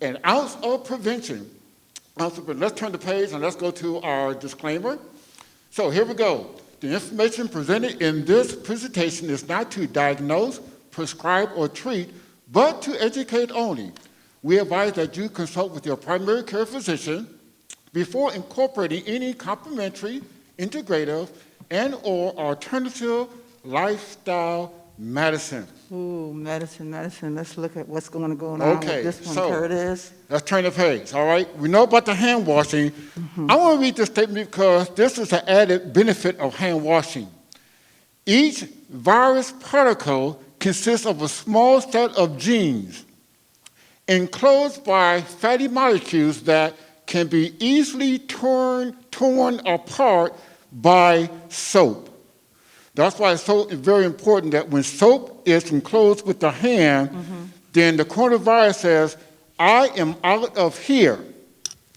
an ounce of prevention. Let's turn the page and let's go to our disclaimer. So here we go. The information presented in this presentation is not to diagnose, prescribe, or treat, but to educate only. We advise that you consult with your primary care physician before incorporating any complementary, integrative, and/or alternative lifestyle medicine. Ooh, medicine. Let's look at what's going to go on with this one, Curtis. Let's turn the page, all right? We know about the hand washing. I want to read this statement because this is an added benefit of hand washing. Each virus particle consists of a small set of genes enclosed by fatty molecules that can be easily torn apart by soap. That's why it's so very important that when soap is enclosed with the hand, then the coronavirus says, I am out of here.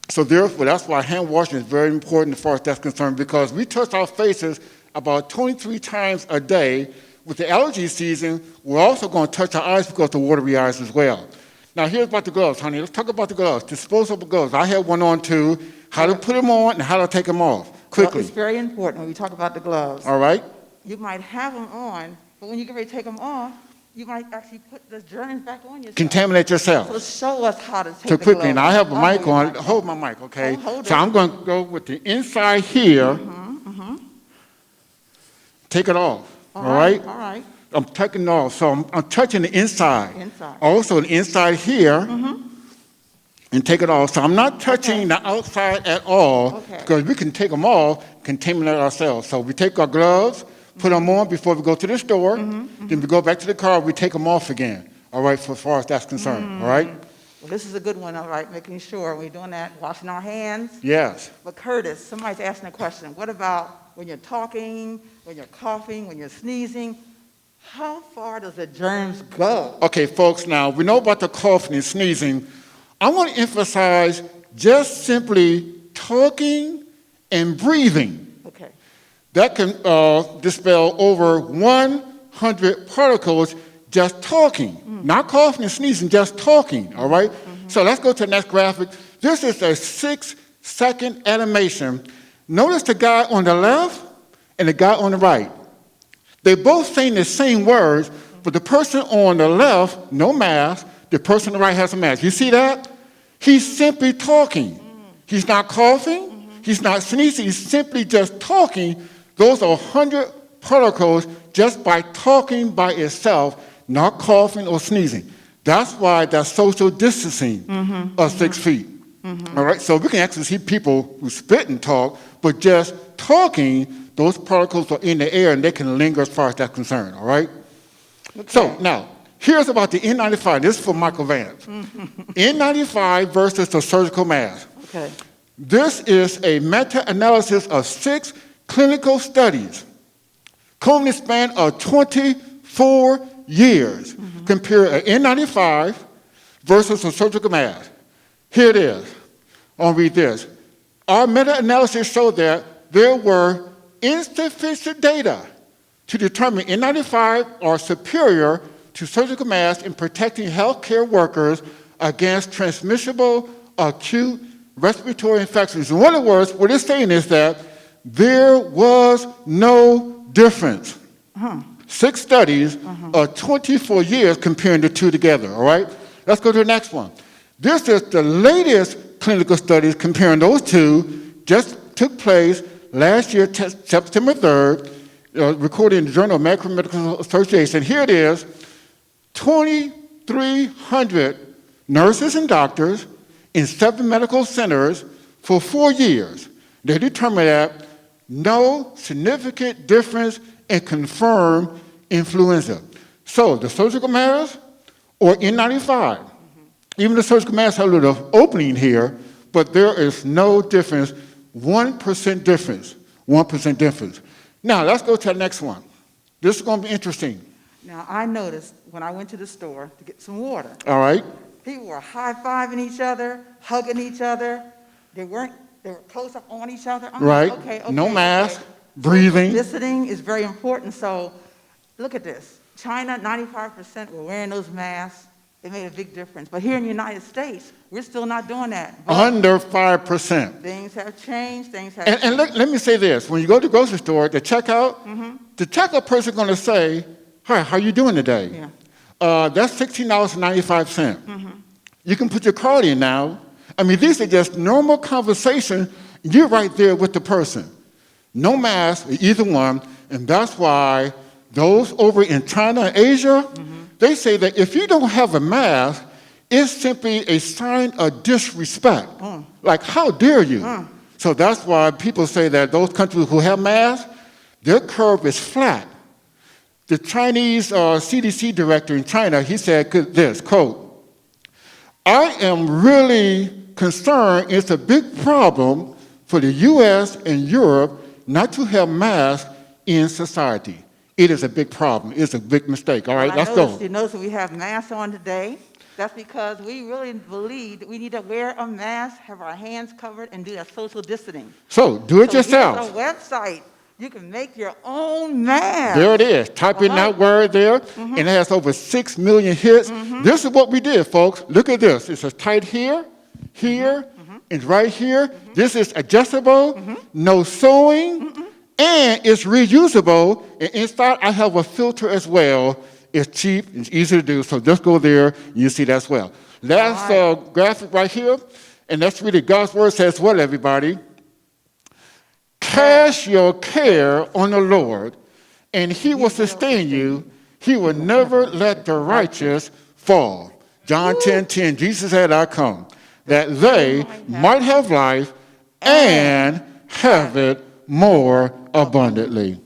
So therefore, that's why hand washing is very important as far as that's concerned, because we touch our faces about 23 times a day. With the allergy season, we're also going to touch our eyes because of watery eyes as well. Now, here's about the gloves, honey. Let's talk about the gloves, disposable gloves. I have one on too, how to put them on and how to take them off, quickly. Well, it's very important when we talk about the gloves. All right? You might have them on, but when you get ready to take them off, you might actually put the germs back on yourself. Contaminate yourself. So show us how to take So the quickly, gloves. and I have a mic on. Hold my mic, okay? Hold so it. I'm going to go with the inside here. Take it off, all right? All right. I'm taking it off, so I'm touching the inside. Inside. Also, the inside here, and take it off. So I'm not touching the outside at all, because we can take them off, contaminate ourselves. So we take our gloves, put them on before we go to the store, then we go back to the car, we take them off again, all right, as far as that's concerned, all right? Well, this is a good one, all right, making sure we're doing that, washing our hands. Yes. But Curtis, somebody's asking a question. What about when you're talking, when you're coughing, when you're sneezing? How far does the germs go? Okay, folks, now, we know about the coughing and sneezing. I want to emphasize just simply talking and breathing. Okay. That can dispel over 100 particles just talking. Not coughing and sneezing, just talking, all right? So let's go to the next graphic. This is a 6-second animation. Notice the guy on the left and the guy on the right. They're both saying the same words, but the person on the left, no mask, the person on the right has a mask. You see that? He's simply talking. He's not coughing, he's not sneezing, he's simply just talking. Those are 100 particles just by talking by itself, not coughing or sneezing. That's why that's social distancing of 6 feet. All right, so we can actually see people who spit and talk, but just talking, those particles are in the air and they can linger as far as that's concerned, all right? Okay. So now, here's about the N95. This is for Michael Vance. N95 versus the surgical mask. Okay. This is a meta-analysis of 6 clinical studies covering the span of 24 years. Compare an N95 versus a surgical mask. Here it is. I'll read this. Our meta-analysis showed that there were insufficient data to determine N95 are superior to surgical masks in protecting healthcare workers against transmissible acute respiratory infections. In other words, what it's saying is that there was no difference. 6 studies of 24 years comparing the two together, all right? Let's go to the next one. This is the latest clinical studies comparing those two, just took place last year, September 3rd, recorded in the Journal of American Medical Association. Here it is, 2,300 nurses and doctors in 7 medical centers for 4 years. They determined that no significant difference in confirmed influenza. So the surgical mask or N95, even the surgical mask has a little opening here, but there is no difference, 1% difference, 1% difference. Now, let's go to the next one. This is going to be interesting. Now, I noticed when I went to the store to get some water, All right? people were high-fiving each other, hugging each other. They were close up on each other. I'm Right. like, okay, No mask, okay. breathing. Visiting is very important. So look at this. China, 95% were wearing those masks. it made a big difference. But here in the United States, we're still not doing that. But Under 5%. things have changed, And let me say this. When you go to the grocery store, the checkout person is going to say, hi, how you doing today? Yeah. That's $16.95. You can put your card in now. I mean, these are just normal conversation. You're right there with the person. No mask, either one. And that's why those over in China and Asia, they say that if you don't have a mask, it's simply a sign of disrespect. Like, how dare you? So that's why people say that those countries who have masks, their curve is flat. The Chinese CDC director in China, he said this, quote, I am really concerned it's a big problem for the U.S. and Europe not to have masks in society. It is a big problem. It's a big mistake. All right, let's go. You notice we have masks on today. That's because we really believe that we need to wear a mask, have our hands covered, and do that social distancing. So do it yourself. Here's a website. You can make your own mask. There it is. Type in that word there, and it has over 6 million hits. This is what we did, folks. Look at this. It says tight here, and right here. This is adjustable, no sewing, and it's reusable. And inside, I have a filter as well. It's cheap, it's easy to do, so just go there, and you see that as well. Last graphic right here, and that's really God's word says what, everybody? Cast your care on the Lord, and he will sustain you. He will never let the righteous fall. John 10:10, Jesus said, I come, that they might have life and have it more abundantly.